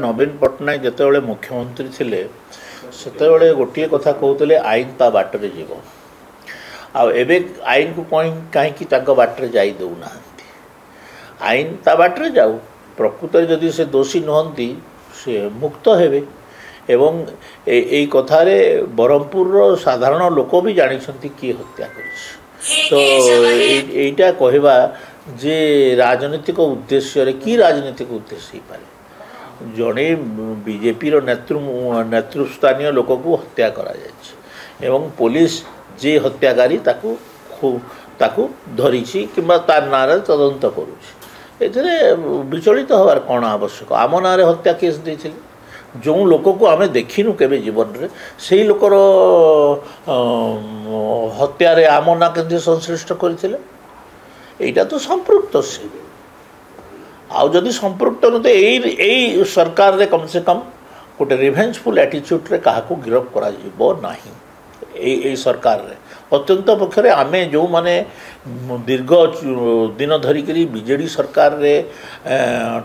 नवीन पट्टनायक जिते मुख्यमंत्री थिले सेते गोटे कथा कहते आईन ता बाटर जीव आबे आईन को कहीं बाटर जाई दौना आईन ता बाटर जाऊ प्रकृत जदि से दोषी नुहति से मुक्त हेबे एवं ए कथारे ब्रह्मपुर साधारण लोक भी जानी किए हत्या कर एटा कहवा जे राजनीतिक उद्देश्य की राजनीतिक उद्देश्य ही पारे जड़े बीजेपी नेतृस्थानीय लोक को हत्या करा एवं पुलिस जे हत्याकारी ताकू धरी कि ना तदंत करुचे विचलित हबार कौन आवश्यक आम ना हत्या केस देते जो लोक को आम देखिनु के जीवन में से लोकर हत्यारे आम ना के संश्लिष्ट करते यहाँ तो संपृक्त से आदि संपृक्त न तो यही सरकार रे कम से कम गोटे रिभेंजफुल एटीट्यूड रे क्या गिरफ करा सरकार रे अत्यंत पक्षरे आमे जो माने दीर्घ दिन धरिक बीजेडी सरकार रे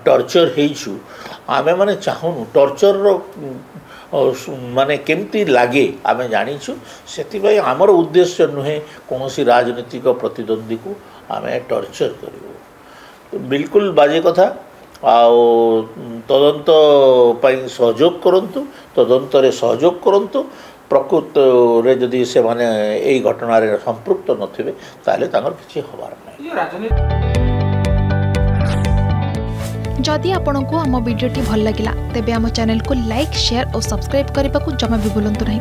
टर्चर हेचु आमे माने चाहूनु टर्चर रो माने केमती लगे आमे जानिछु सेति आमर उद्देश्य नुहे कौन राजनीतिक प्रतिद्वंदी को आमे टर्चर करू बिल्कुल बाजे कथा तदंत सहयोग करंतु तदंत रे सहयोग करंतु प्रकृत रे जदि से माने एई घटना रे संपृक्त नथिबे ताले तांगर किछि हबार नै। जदि आपंक आम भिडी भल लगा तेब आम चैनल को लाइक शेयर और सब्सक्राइब करने को जमा भी भूलु नहीं।